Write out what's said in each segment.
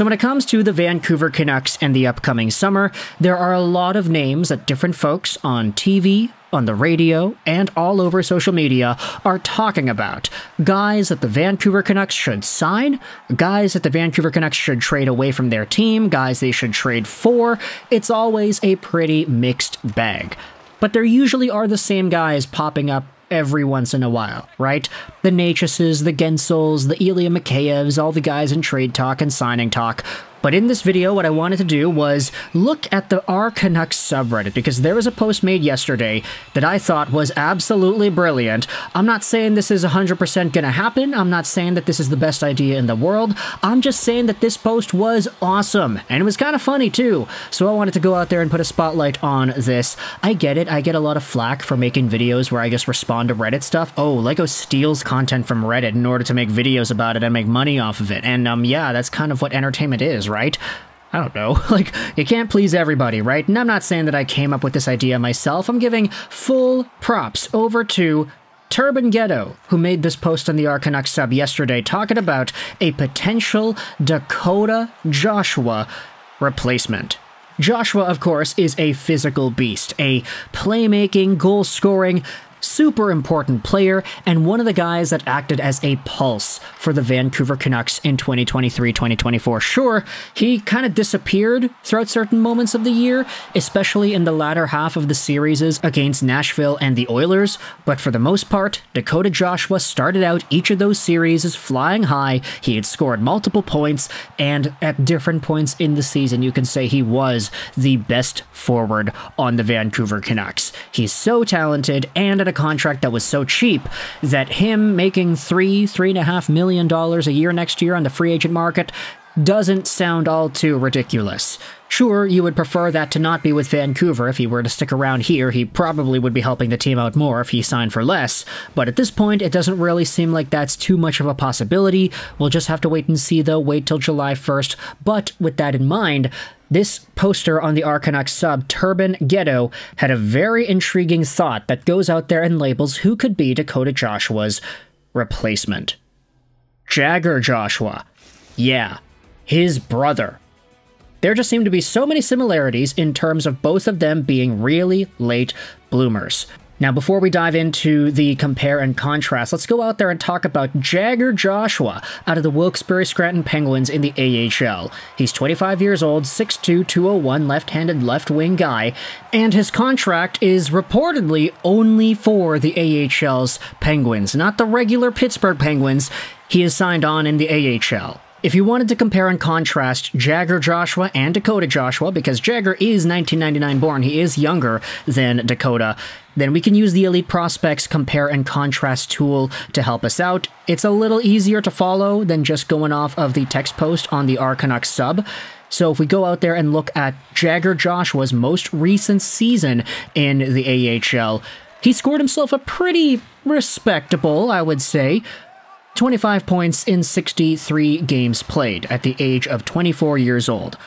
So when it comes to the Vancouver Canucks and the upcoming summer, there are a lot of names that different folks on TV, on the radio, and all over social media are talking about. Guys that the Vancouver Canucks should sign, guys that the Vancouver Canucks should trade away from their team, guys they should trade for. It's always a pretty mixed bag. But there usually are the same guys popping up every once in a while, right? The Nachuses, the Gensels, the Ilya Mikheyevs, all the guys in trade talk and signing talk. But in this video, what I wanted to do was look at the R Canucks subreddit, because there was a post made yesterday that I thought was absolutely brilliant. I'm not saying this is 100% gonna happen. I'm not saying that this is the best idea in the world. I'm just saying that this post was awesome, and it was kind of funny too. So I wanted to go out there and put a spotlight on this. I get it. I get a lot of flack for making videos where I just respond to Reddit stuff. Oh, LEGO steals content from Reddit in order to make videos about it and make money off of it. And yeah, that's kind of what entertainment is, right? I don't know, like, you can't please everybody, right? And I'm not saying that I came up with this idea myself. I'm giving full props over to Turban Ghetto, who made this post on the R Canucks sub yesterday talking about a potential Dakota Joshua replacement. Joshua, of course, is a physical beast, a playmaking, goal-scoring, super important player, and one of the guys that acted as a pulse for the Vancouver Canucks in 2023-2024. Sure, he kind of disappeared throughout certain moments of the year, especially in the latter half of the series against Nashville and the Oilers, but for the most part, Dakota Joshua started out each of those series flying high. He had scored multiple points, and at different points in the season, you can say he was the best forward on the Vancouver Canucks. He's so talented, and at a contract that was so cheap that him making $3.5 million a year next year on the free agent market doesn't sound all too ridiculous. Sure, you would prefer that to not be with Vancouver. If he were to stick around here, he probably would be helping the team out more if he signed for less. But at this point, it doesn't really seem like that's too much of a possibility. We'll just have to wait and see, though. Wait till July 1st. But with that in mind, this poster on the R Canucks sub, Turban Ghetto, had a very intriguing thought that goes out there and labels who could be Dakota Joshua's replacement. Jagger Joshua. Yeah, his brother. There just seem to be so many similarities in terms of both of them being really late bloomers. Now, before we dive into the compare and contrast, let's go out there and talk about Jagger Joshua out of the Wilkes-Barre Scranton Penguins in the AHL. He's 25 years old, 6'2", 201, left-handed left-wing guy, and his contract is reportedly only for the AHL's Penguins, not the regular Pittsburgh Penguins. He is signed on in the AHL. If you wanted to compare and contrast Jagger Joshua and Dakota Joshua, because Jagger is 1999 born, he is younger than Dakota, then we can use the Elite Prospects compare and contrast tool to help us out. It's a little easier to follow than just going off of the text post on the R Canucks sub. So if we go out there and look at Jagger Joshua's most recent season in the AHL, he scored himself a pretty respectable, I would say, 25 points in 63 games played at the age of 24 years old.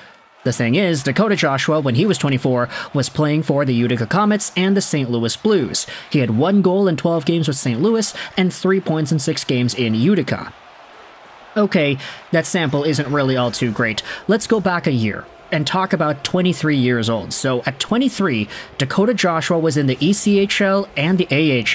The thing is, Dakota Joshua, when he was 24, was playing for the Utica Comets and the St. Louis Blues. He had 1 goal in 12 games with St. Louis and 3 points in 6 games in Utica. Okay, that sample isn't really all too great. Let's go back a year and talk about 23 years old. So at 23, Dakota Joshua was in the ECHL and the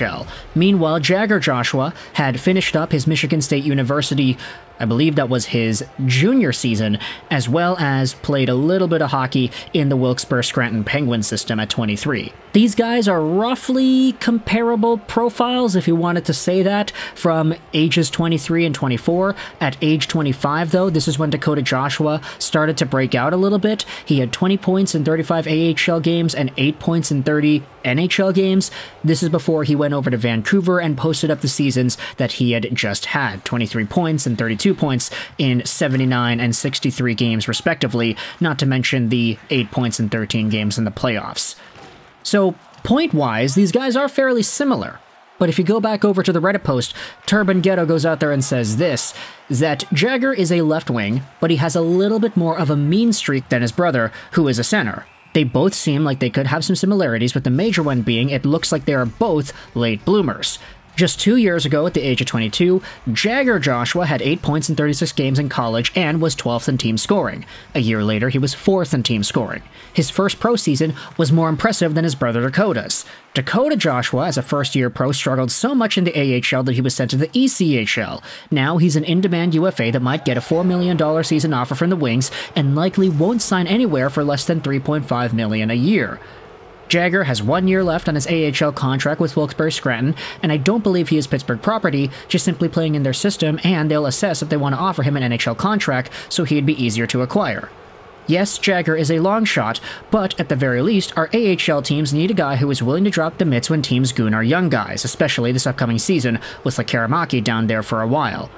AHL. Meanwhile, Jagger Joshua had finished up his Michigan State University, I believe that was his junior season, as well as played a little bit of hockey in the Wilkes-Barre Scranton Penguin system at 23. These guys are roughly comparable profiles, if you wanted to say that, from ages 23 and 24. At age 25, though, this is when Dakota Joshua started to break out a little bit. He had 20 points in 35 AHL games and 8 points in 30 NHL games. This is before he went over to Vancouver and posted up the seasons that he had just had. 23 points and 32 points in 79 and 63 games respectively, not to mention the 8 points in 13 games in the playoffs. So, point-wise, these guys are fairly similar. But if you go back over to the Reddit post, Turban Ghetto goes out there and says this, that Jagger is a left wing, but he has a little bit more of a mean streak than his brother, who is a center. They both seem like they could have some similarities, with the major one being it looks like they are both late bloomers. Just 2 years ago, at the age of 22, Jagger Joshua had 8 points in 36 games in college and was 12th in team scoring. A year later, he was 4th in team scoring. His first pro season was more impressive than his brother Dakota's. Dakota Joshua, as a first-year pro, struggled so much in the AHL that he was sent to the ECHL. Now he's an in-demand UFA that might get a $4 million season offer from the Wings and likely won't sign anywhere for less than $3.5 million a year. Jagger has 1 year left on his AHL contract with Wilkes-Barre Scranton, and I don't believe he is Pittsburgh property, just simply playing in their system, and they'll assess if they want to offer him an NHL contract, so he'd be easier to acquire. Yes, Jagger is a long shot, but at the very least, our AHL teams need a guy who is willing to drop the mitts when teams goon our young guys, especially this upcoming season, with Karamaki down there for a while.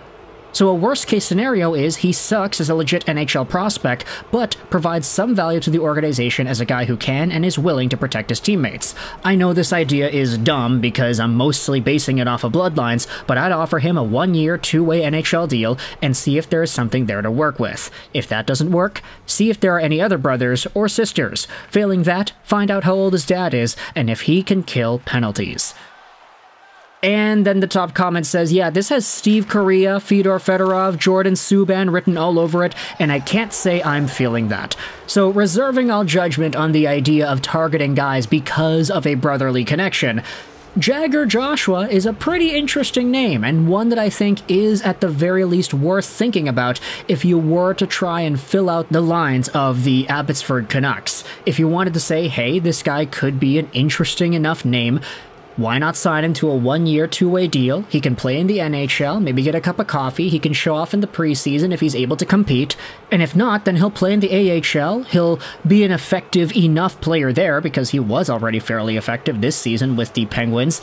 So a worst-case scenario is he sucks as a legit NHL prospect, but provides some value to the organization as a guy who can and is willing to protect his teammates. I know this idea is dumb because I'm mostly basing it off of bloodlines, but I'd offer him a 1-year, 2-way NHL deal and see if there is something there to work with. If that doesn't work, see if there are any other brothers or sisters. Failing that, find out how old his dad is and if he can kill penalties. And then the top comment says, yeah, this has Steve Correa, Fyodor Fedorov, Jordan Subban written all over it, and I can't say I'm feeling that. So reserving all judgment on the idea of targeting guys because of a brotherly connection, Jagger Joshua is a pretty interesting name, and one that I think is at the very least worth thinking about if you were to try and fill out the lines of the Abbotsford Canucks. If you wanted to say, hey, this guy could be an interesting enough name, why not sign him to a 1-year, 2-way deal? He can play in the NHL, maybe get a cup of coffee, he can show off in the preseason if he's able to compete, and if not, then he'll play in the AHL, he'll be an effective enough player there because he was already fairly effective this season with the Penguins,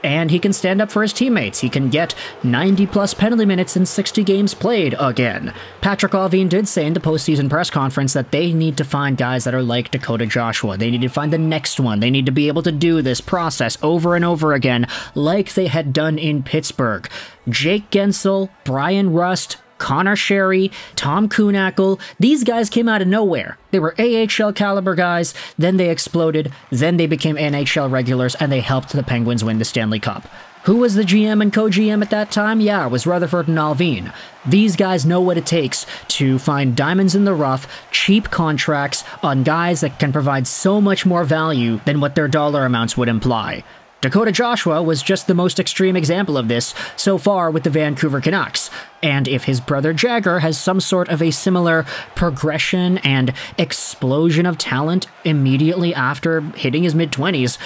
and he can stand up for his teammates. He can get 90-plus penalty minutes in 60 games played again. Patrick Allvin did say in the postseason press conference that they need to find guys that are like Dakota Joshua. They need to find the next one. They need to be able to do this process over and over again like they had done in Pittsburgh. Jake Gensel, Brian Rust, Connor Sherry, Tom Kuhnackel, these guys came out of nowhere. They were AHL caliber guys, then they exploded, then they became NHL regulars, and they helped the Penguins win the Stanley Cup. Who was the GM and co-GM at that time? Yeah, it was Rutherford and Allvin. These guys know what it takes to find diamonds in the rough, cheap contracts on guys that can provide so much more value than what their dollar amounts would imply. Dakota Joshua was just the most extreme example of this so far with the Vancouver Canucks, and if his brother Jagger has some sort of a similar progression and explosion of talent immediately after hitting his mid-20s,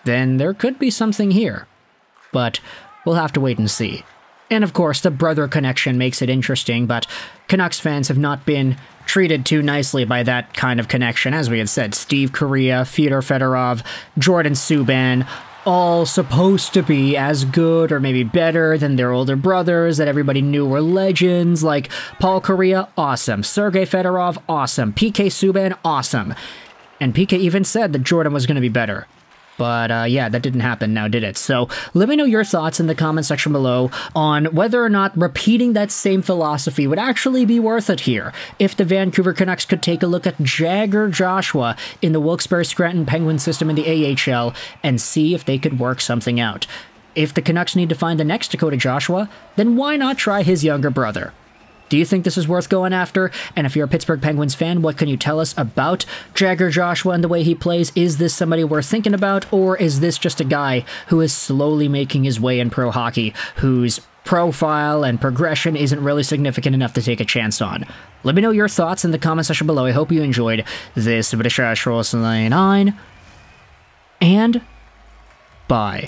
then there could be something here. But we'll have to wait and see. And of course, the brother connection makes it interesting, but Canucks fans have not been treated too nicely by that kind of connection. As we had said, Steve Correa, Fyodor Fedorov, Jordan Subban, all supposed to be as good or maybe better than their older brothers that everybody knew were legends, like Paul Correa, awesome. Sergei Fedorov, awesome. PK Subban, awesome. And PK even said that Jordan was going to be better. But yeah, that didn't happen now, did it? So let me know your thoughts in the comment section below on whether or not repeating that same philosophy would actually be worth it here. If the Vancouver Canucks could take a look at Jagger Joshua in the Wilkes-Barre Scranton Penguin system in the AHL and see if they could work something out. If the Canucks need to find the next Dakota Joshua, then why not try his younger brother? Do you think this is worth going after? And if you're a Pittsburgh Penguins fan, what can you tell us about Jagger Joshua and the way he plays? Is this somebody worth thinking about, or is this just a guy who is slowly making his way in pro hockey, whose profile and progression isn't really significant enough to take a chance on? Let me know your thoughts in the comment section below. I hope you enjoyed this video, and bye.